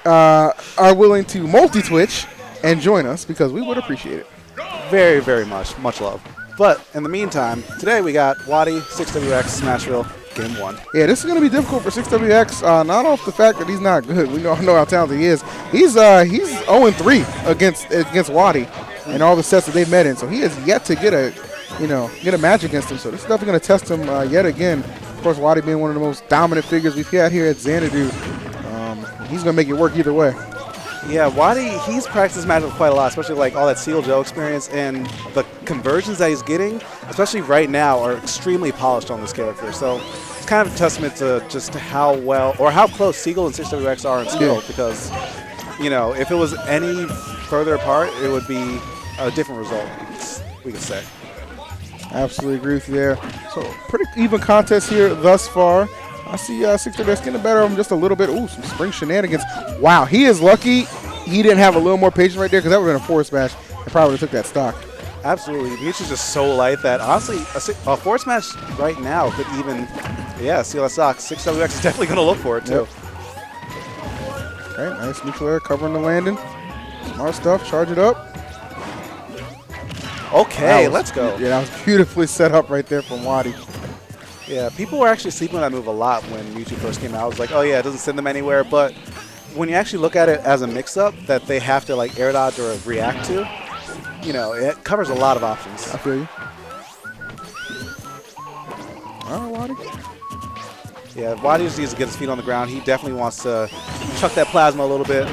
are willing to multi-twitch and join us, because we would appreciate it. Very, very much. Much love. But in the meantime, today we got Wadi, 6WX, Smashville, Game 1. Yeah, this is going to be difficult for 6WX, not off the fact that he's not good. We know how talented he is. He's 0-3 against Wadi in all the sets that they've met in, so he has yet to get a match against him. So this is definitely going to test him yet again. Of course, Wadi being one of the most dominant figures we've had here at Xanadu, he's going to make it work either way. Yeah, Wadi, he's practiced Magic quite a lot, especially like all that Seal Joe experience, and the conversions that he's getting, especially right now, are extremely polished on this character. So it's kind of a testament to just how well, or how close Seagull and 6WX are in skill, because, you know, if it was any further apart, it would be a different result, we could say. Absolutely agree with you there. So pretty even contest here thus far. I see 6WX getting the better of him just a little bit. Ooh, some spring shenanigans. Wow, he is lucky he didn't have a little more patience right there, because that would have been a forward smash and probably would have took that stock. Absolutely. Mewtwo's just so light that, honestly, a forward smash right now could even, steal that stock. 6WX is definitely going to look for it, too. Yep. Okay, nice neutral air covering the landing. Smart stuff. Charge it up. Okay, let's go. Yeah, that was beautifully set up right there from Wadi. Yeah, people were actually sleeping on that move a lot when Mewtwo first came out. I was like, oh yeah, it doesn't send them anywhere. But when you actually look at it as a mix-up that they have to like air dodge or react to, you know, it covers a lot of options. I feel you. All right, Wadi. Yeah, Wadi just needs to get his feet on the ground. He definitely wants to chuck that plasma a little bit.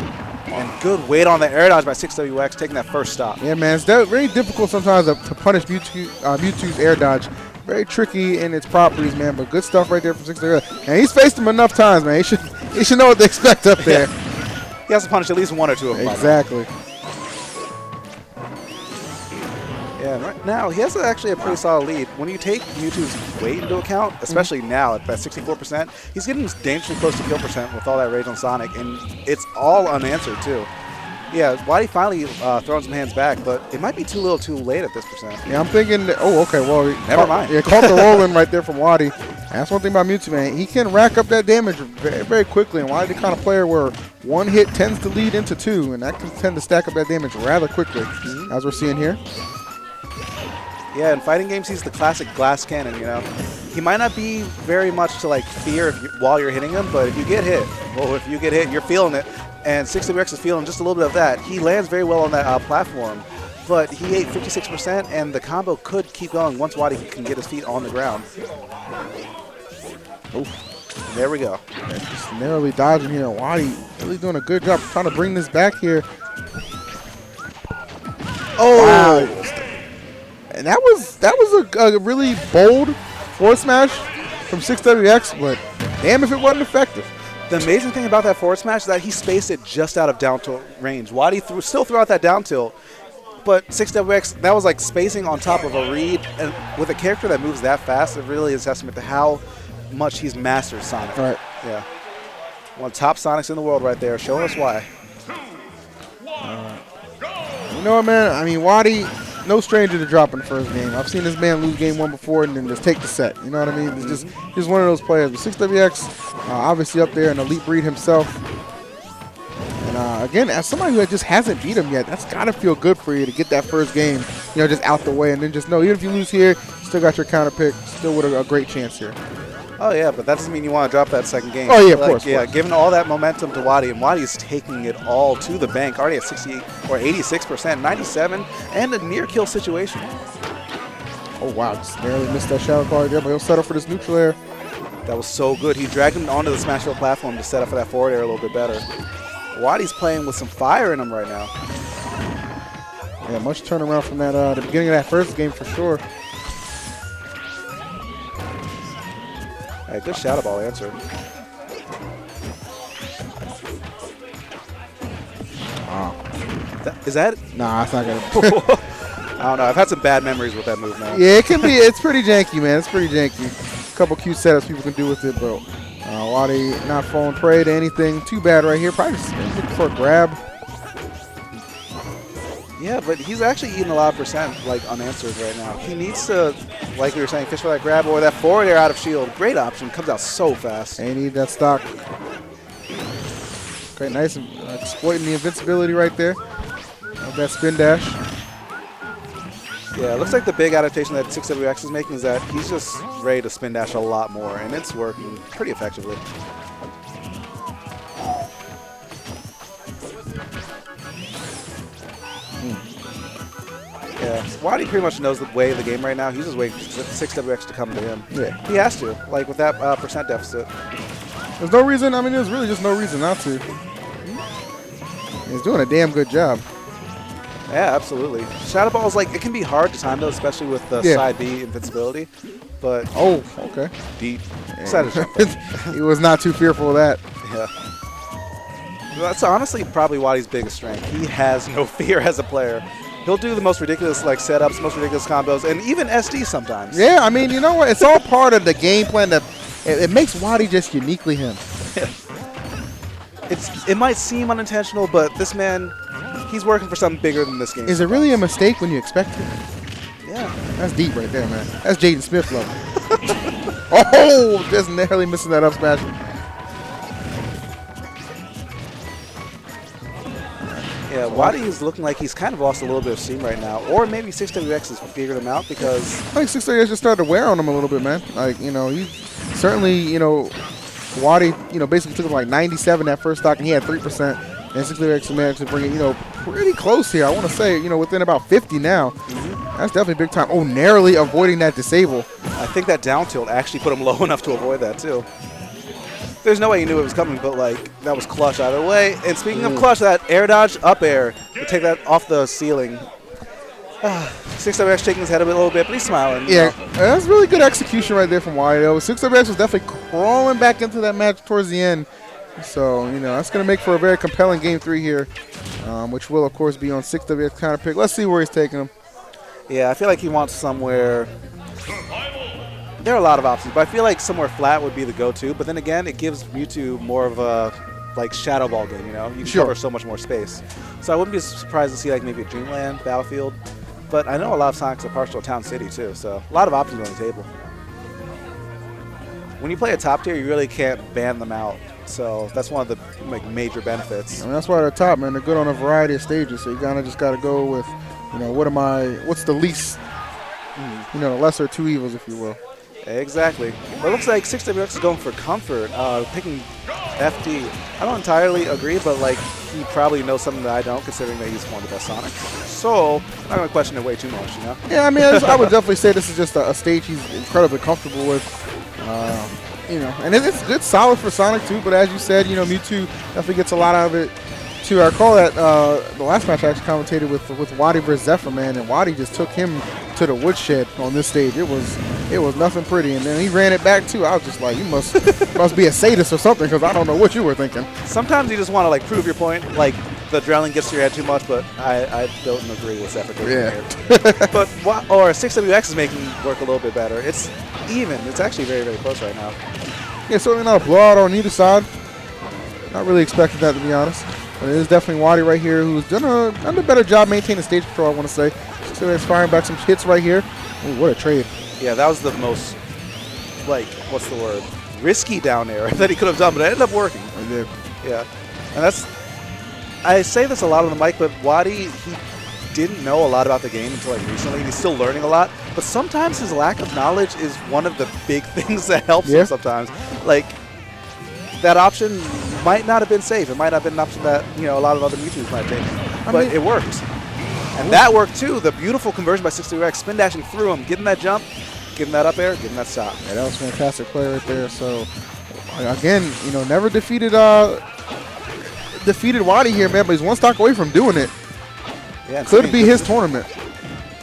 And good weight on the air dodge by 6WX, taking that first stop. Yeah, man, it's very difficult sometimes to punish Mewtwo's air dodge. Very tricky in its properties, man, but good stuff right there from 6WX. And he's faced him enough times, man. He should know what to expect up there. He has to punish at least one or two of them. Exactly. Yeah, right now he has actually a pretty solid lead. When you take Mewtwo's weight into account, especially now at that 64%, he's getting dangerously close to kill percent with all that rage on Sonic, and it's all unanswered too. Yeah, Wadi finally throwing some hands back, but it might be too little too late at this percent. Yeah, I'm thinking, okay, well, never mind. Yeah, caught the rolling right there from Wadi. That's one thing about Mewtwo, man. He can rack up that damage very, very quickly, and Wadi's the kind of player where one hit tends to lead into two, and that can tend to stack up that damage rather quickly, as we're seeing here. Yeah, in fighting games, he's the classic glass cannon, you know. He might not be very much to like fear while you're hitting him, but if you get hit, you're feeling it. And 6WX is feeling just a little bit of that. He lands very well on that platform, but he ate 56%, and the combo could keep going once Wadi can get his feet on the ground. Oh, there we go. Just narrowly dodging here. Wadi really doing a good job trying to bring this back here. Oh! Wow. And that was a really bold forward smash from 6WX, but damn if it wasn't effective. The amazing thing about that forward smash is that he spaced it just out of down tilt range. Wadi still threw out that down tilt, but 6WX, that was like spacing on top of a read. And with a character that moves that fast, it really is a testament to how much he's mastered Sonic. Right. Yeah. One of the top Sonics in the world right there, showing us why. You know what, man? I mean, Wadi, no stranger to dropping the first game. I've seen this man lose game one before and then just take the set. You know what I mean? It's just one of those players. But 6WX, obviously up there, an elite breed himself. And again, as somebody who just hasn't beat him yet, that's got to feel good for you to get that first game, you know, just out the way. And then just know, even if you lose here, you still got your counter pick, still with a great chance here. Oh, yeah, but that doesn't mean you want to drop that second game. Oh, yeah, of course. Yeah, giving all that momentum to Wadi, and Wadi's taking it all to the bank, already at 68 or 86%, 97, and a near kill situation. Oh, wow, just barely missed that shadow quality there, but he'll settle for this neutral air. That was so good. He dragged him onto the Smashville platform to set up for that forward air a little bit better. Wadi's playing with some fire in him right now. Yeah, much turnaround from that the beginning of that first game for sure. Hey, good shadow ball answer. Wow. Is that? Nah, it's not gonna. I don't know. I've had some bad memories with that move now. Yeah, it can be. It's pretty janky, man. It's pretty janky. A couple cute setups people can do with it, but Wadi not falling prey to anything too bad right here. Probably just looking for a grab. Yeah, but he's actually eating a lot of percent, like, unanswered right now. He needs to, like we were saying, fish for that grab or that forward air out of shield. Great option. Comes out so fast. They need that stock. Okay, nice. Exploiting the invincibility right there of that spin dash. Yeah, it looks like the big adaptation that 6WX is making is that he's just ready to spin dash a lot more, and it's working pretty effectively. Yeah, Wadi pretty much knows the way of the game right now. He's just waiting for 6WX to come to him. Yeah. He has to, like with that percent deficit. There's no reason, I mean, there's really just no reason not to. He's doing a damn good job. Yeah, absolutely. Shadow Ball is like, it can be hard to time though, especially with the side B invincibility. But oh, okay. Deep. He was not too fearful of that. Yeah. That's honestly probably Wadi's biggest strength. He has no fear as a player. He'll do the most ridiculous like setups, most ridiculous combos, and even SD sometimes. Yeah, I mean, you know what? It's all part of the game plan that it makes Wadi just uniquely him. It might seem unintentional, but this man, he's working for something bigger than this game. Is it really a mistake when you expect it? Yeah. That's deep right there, man. That's Jaden Smith level. Oh, just narrowly missing that up smash. Yeah, Wadi is looking like he's kind of lost a little bit of steam right now. Or maybe 6WX has figured him out because... I think 6WX just started to wear on him a little bit, man. Like, you know, he certainly, you know, Wadi, you know, basically took him like 97 that first stock, and he had 3%. And 6WX managed to bring it, you know, pretty close here. I want to say, you know, within about 50 now. That's definitely big time. Oh, narrowly avoiding that disable. I think that down tilt actually put him low enough to avoid that, too. There's no way he knew it was coming, but, like, that was clutch either way. And speaking of clutch, that air dodge, up air, to take that off the ceiling. 6WX shaking his head a little bit, but he's smiling. Yeah, that's really good execution right there from Wadi, though. 6WX was definitely crawling back into that match towards the end. So, you know, that's going to make for a very compelling Game 3 here, which will, of course, be on 6WX counter pick. Let's see where he's taking him. Yeah, I feel like he wants somewhere... There are a lot of options, but I feel like somewhere flat would be the go-to. But then again, it gives Mewtwo more of a like Shadow Ball game, you know? You can cover so much more space. So I wouldn't be surprised to see like maybe a Dreamland, Battlefield. But I know a lot of Sonics are partial to Town City too, so a lot of options on the table. When you play a top tier, you really can't ban them out. So that's one of the like major benefits. I mean, that's why they're top, man. They're good on a variety of stages. So you kind of just got to go with, you know, what's the least, you know, the lesser of two evils, if you will. Exactly. But it looks like 6WX is going for comfort, picking FD. I don't entirely agree, but like he probably knows something that I don't, considering that he's one of the best Sonics. So I'm not going to question it way too much, you know? Yeah, I mean, I would definitely say this is just a stage he's incredibly comfortable with. You know, and it's good, solid for Sonic too. But as you said, you know, Mewtwo definitely gets a lot out of it too. I recall that the last match I actually commentated with Wadi versus Zephyr, man, and Wadi just took him to the woodshed on this stage. It was nothing pretty, and then he ran it back too. I was just like, you must be a sadist or something, because I don't know what you were thinking. Sometimes you just want to like prove your point, like the adrenaline gets to your head too much, but I don't agree with Zephyr. But 6WX is making it work a little bit better. It's even. It's actually very, very close right now. Yeah, certainly not a blowout on either side. Not really expecting that, to be honest. But it is definitely Wadi right here who's done a better job maintaining stage control, I want to say. So he's firing back some hits right here. Ooh, what a trade. Yeah, that was the most, like, what's the word? Risky down air that he could have done, but it ended up working. It did. Yeah. And that's, I say this a lot on the mic, but Wadi, he didn't know a lot about the game until like recently. He's still learning a lot, but sometimes his lack of knowledge is one of the big things that helps him sometimes. Like, that option might not have been safe. It might not have been an option that, you know, a lot of other Mewtwo's might have taken. But it worked. And that worked too. The beautiful conversion by 6WX, spin dashing through him, getting that jump, getting that up air, getting that stop. Yeah, that was a fantastic play right there. So, again, you know, never defeated Wadi here, man, but he's one stock away from doing it. Yeah, could be his tournament.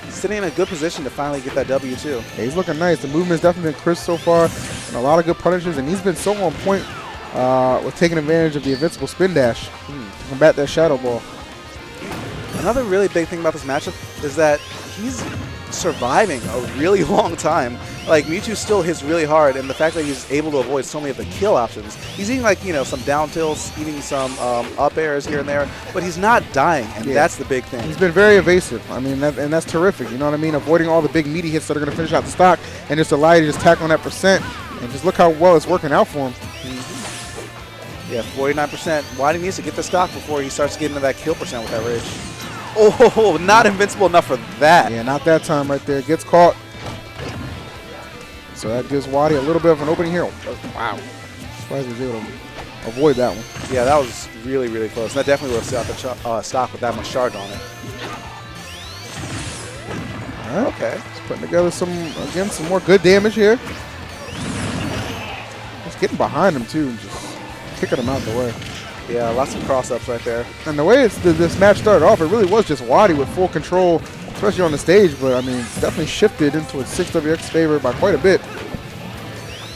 Sitting in a good position to finally get that W too. Yeah, he's looking nice. The movement's definitely been crisp so far, and a lot of good punishes, and he's been so on point with taking advantage of the invincible spin dash to combat that Shadow Ball. Another really big thing about this matchup is that he's surviving a really long time. Like, Mewtwo still hits really hard, and the fact that he's able to avoid so many of the kill options. He's eating, like, you know, some down tilts, eating some up airs here and there, but he's not dying, and that's the big thing. He's been very evasive. I mean, and that's terrific. You know what I mean? Avoiding all the big meaty hits that are going to finish out the stock and just allow you to just tack on that percent, and just look how well it's working out for him. Yeah, 49%. Wadi needs to get the stock before he starts getting to that kill percent with that Rage. Oh, not invincible enough for that. Yeah, not that time right there. Gets caught. So that gives Wadi a little bit of an opening here. Wow. Surprised he was able to avoid that one. Yeah, that was really, really close. That definitely would have stopped the stock with that much charge on it. All right. Okay. Just putting together some more good damage here. Just getting behind him too and just kicking him out the way. Yeah, lots of cross-ups right there. And the way this match started off, it really was just Wadi with full control, especially on the stage. But, I mean, it's definitely shifted into a 6WX favor by quite a bit.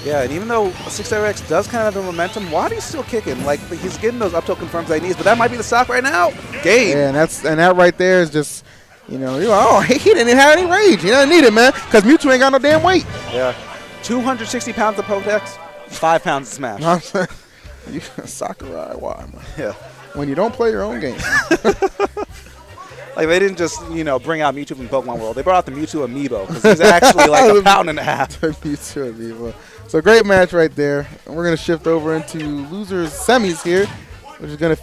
Yeah, and even though 6WX does kind of have the momentum, Wadi's still kicking. Like, he's getting those up tilt confirms that he needs, but that might be the stock right now. Game. Yeah, and that right there is just, you're like, oh, he didn't have any rage. He doesn't need it, man, because Mewtwo ain't got no damn weight. Yeah. 260 pounds of Pokedex, 5 pounds of Smash. You Sakurai, why, man? Yeah. When you don't play your own game. Like, they didn't just, bring out Mewtwo from Pokemon World. They brought out the Mewtwo Amiibo because he's actually like a pound and a half. Mewtwo Amiibo. So great match right there. And we're going to shift over into losers semis here, which is going to